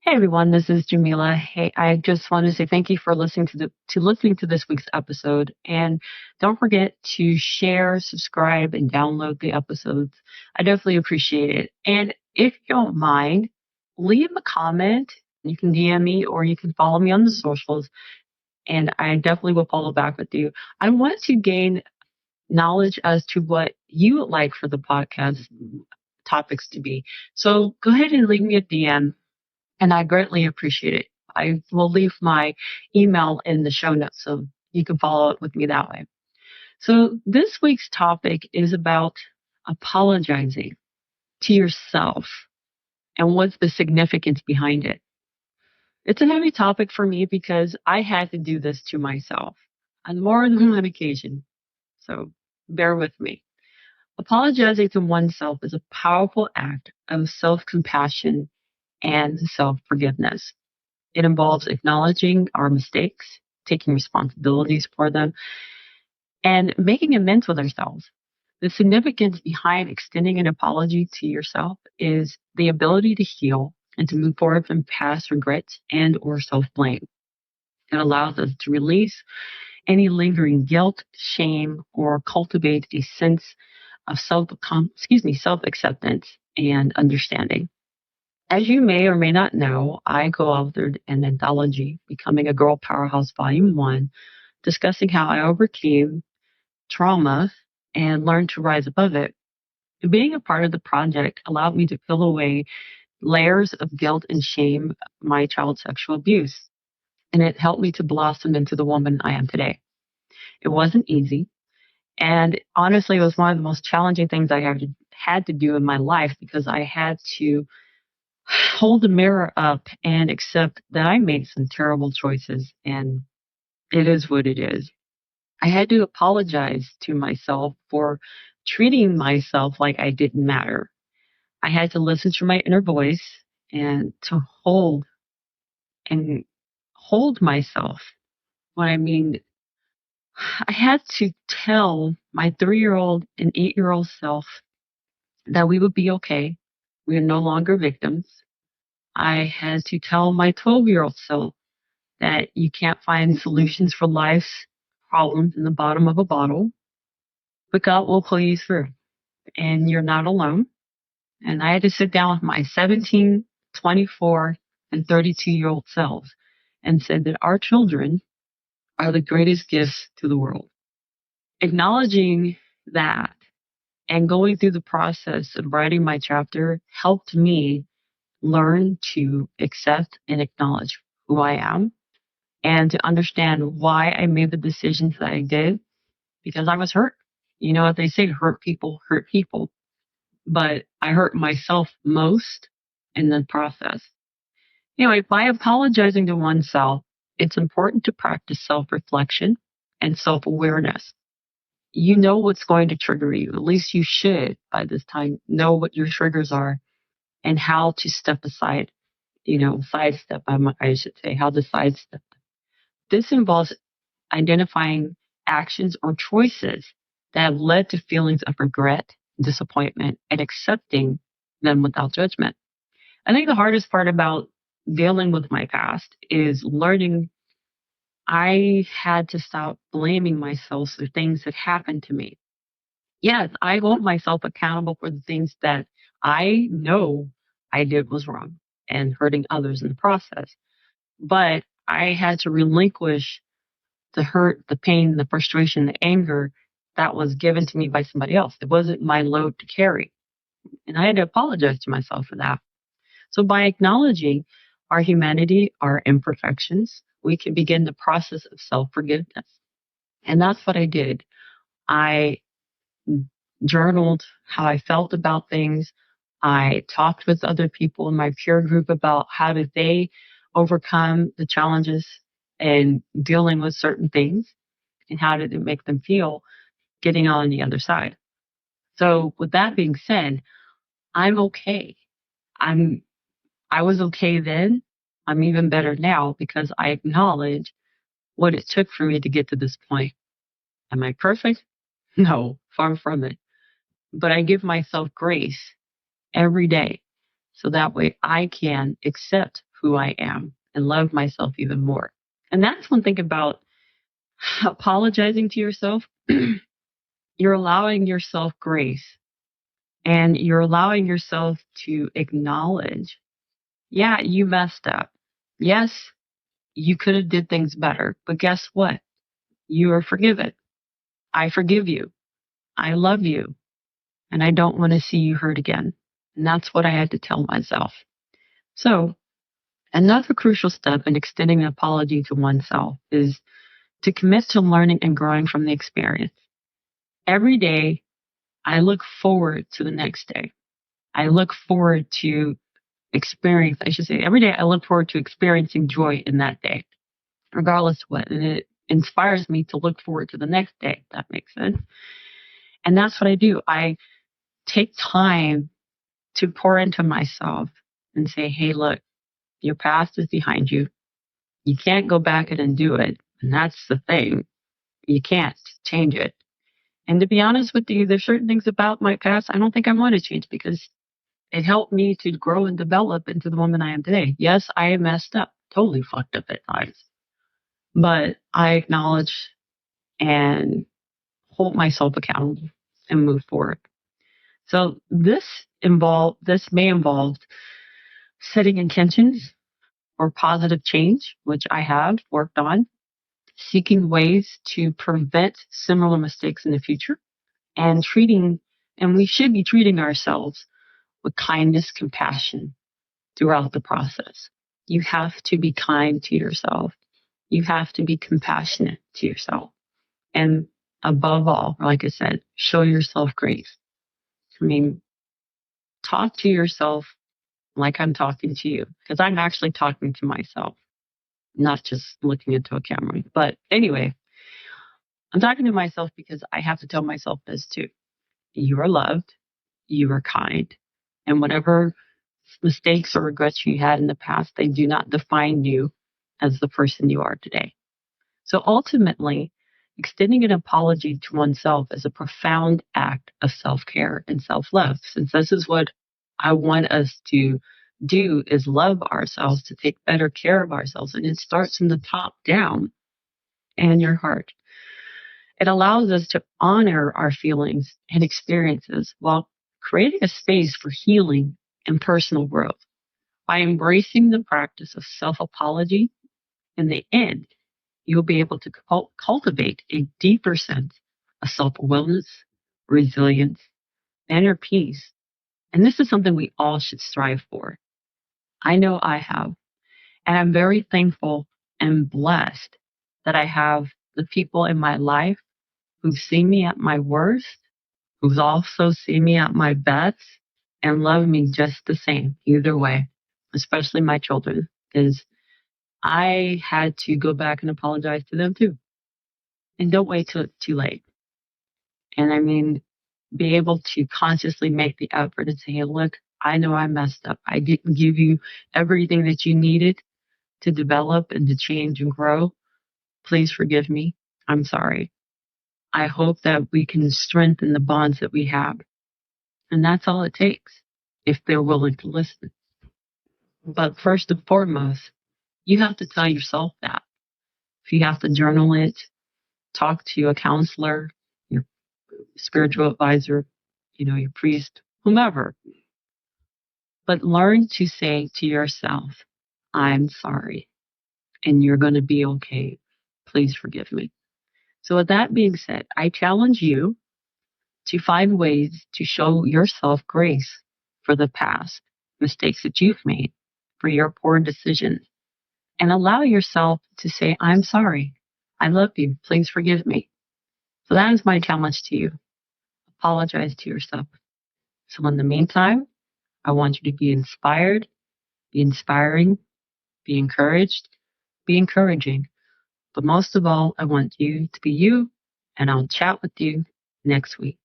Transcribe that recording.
Hey everyone, this is Jameela. Hey, I just want to say thank you for listening to this week's episode, and don't forget to share, subscribe, and download the episodes. I definitely appreciate it. And if you don't mind, leave a comment. You can DM me or you can follow me on the socials, and I definitely will follow back with you. I want to gain knowledge as to what you would like for the podcast topics to be. So go ahead and leave me a DM and I greatly appreciate it. I will leave my email in the show notes so you can follow up with me that way. So this week's topic is about apologizing to yourself and what's the significance behind it. It's a heavy topic for me because I had to do this to myself on more than one occasion. So bear with me. Apologizing to oneself is a powerful act of self compassion and self forgiveness. It involves acknowledging our mistakes, taking responsibilities for them, and making amends with ourselves. The significance behind extending an apology to yourself is the ability to heal and to move forward from past regrets and or self-blame. It allows us to release any lingering guilt, shame, or cultivate a sense of self-acceptance and understanding. As you may or may not know, I co-authored an anthology, Becoming a Girl Powerhouse Volume 1, discussing how I overcame trauma and learned to rise above it. Being a part of the project allowed me to peel away layers of guilt and shame of my child sexual abuse, and it helped me to blossom into the woman I am today. It wasn't easy, and honestly, it was one of the most challenging things I had to do in my life because I had to hold the mirror up and accept that I made some terrible choices and it is what it is. I had to apologize to myself for treating myself like I didn't matter. I had to listen to my inner voice and to and hold myself. What I mean, I had to tell my 3 year old and 8 year old self that we would be okay. We are no longer victims. I had to tell my 12-year old self that you can't find solutions for life's problems in the bottom of a bottle, but God will pull you through and you're not alone. And I had to sit down with my 17, 24, and 32-year-old selves and said that our children are the greatest gifts to the world. Acknowledging that and going through the process of writing my chapter helped me learn to accept and acknowledge who I am and to understand why I made the decisions that I did because I was hurt. You know what they say, hurt people. But I hurt myself most in the process. Anyway, by apologizing to oneself, it's important to practice self reflection and self awareness. You know what's going to trigger you. At least you should by this time know what your triggers are and how to step aside, sidestep, I should say, how to sidestep. This involves identifying actions or choices that have led to feelings of regret, disappointment, and accepting them without judgment. I think the hardest part about dealing with my past is learning I had to stop blaming myself for things that happened to me. Yes, I hold myself accountable for the things that I know I did was wrong and hurting others in the process. But I had to relinquish the hurt, the pain, the frustration, the anger that was given to me by somebody else. It wasn't my load to carry. And I had to apologize to myself for that. So by acknowledging our humanity, our imperfections, we can begin the process of self forgiveness. And that's what I did. I journaled how I felt about things. I talked with other people in my peer group about how did they overcome the challenges and dealing with certain things and how did it make them feel getting on the other side. So with that being said, I'm okay. I'm I was okay then. I'm even better now because I acknowledge what it took for me to get to this point. Am I perfect? No, far from it. But I give myself grace every day so that way I can accept who I am and love myself even more. And that's one thing about apologizing to yourself. You're allowing yourself grace and you're allowing yourself to acknowledge, yeah, you messed up. Yes, you could have did things better, but guess what? You are forgiven. I forgive you. I love you. And I don't want to see you hurt again. And that's what I had to tell myself. So another crucial step in extending an apology to oneself is to commit to learning and growing from the experience. Every day, I look forward to the next day. I look forward to I should say, every day I look forward to experiencing joy in that day, regardless of what. And it inspires me to look forward to the next day, if that makes sense. And that's what I do. I take time to pour into myself and say, hey, look, your past is behind you. You can't go back and undo it. And that's the thing. You can't change it. And to be honest with you, there's certain things about my past I don't think I want to change because it helped me to grow and develop into the woman I am today. Yes, I messed up, totally fucked up at times, but I acknowledge and hold myself accountable and move forward. So this may involve setting intentions for positive change, which I have worked on, seeking ways to prevent similar mistakes in the future, and we should be treating ourselves with kindness, compassion throughout the process. You have to be kind to yourself. You have to be compassionate to yourself. And above all, like I said, show yourself grace. I mean, talk to yourself like I'm talking to you, because I'm actually talking to myself, not just looking into a camera. But anyway, I'm talking to myself because I have to tell myself this too. You are loved, you are kind, and whatever mistakes or regrets you had in the past, they do not define you as the person you are today. So ultimately, extending an apology to oneself is a profound act of self-care and self-love, since this is what I want us to do is love ourselves, to take better care of ourselves. And it starts from the top down and your heart. It allows us to honor our feelings and experiences while creating a space for healing and personal growth. By embracing the practice of self apology, in the end, you'll be able to cultivate a deeper sense of self awareness, resilience, and inner peace. And this is something we all should strive for. I know I have. And I'm very thankful and blessed that I have the people in my life who've seen me at my worst, who's also seen me at my best, and love me just the same, either way, especially my children, because I had to go back and apologize to them too. And don't wait till it's too late. And I mean, be able to consciously make the effort and say, hey, look, I know I messed up. I didn't give you everything that you needed to develop and to change and grow. Please forgive me. I'm sorry. I hope that we can strengthen the bonds that we have. And that's all it takes if they're willing to listen. But first and foremost, you have to tell yourself that. If you have to journal it, talk to a counselor, your spiritual advisor, your priest, whomever. But learn to say to yourself, I'm sorry, and you're going to be okay. Please forgive me. So with that being said, I challenge you to find ways to show yourself grace for the past mistakes that you've made, for your poor decisions, and allow yourself to say, I'm sorry. I love you. Please forgive me. So that is my challenge to you. Apologize to yourself. So in the meantime, I want you to be inspired, be inspiring, be encouraged, be encouraging. But most of all, I want you to be you, and I'll chat with you next week.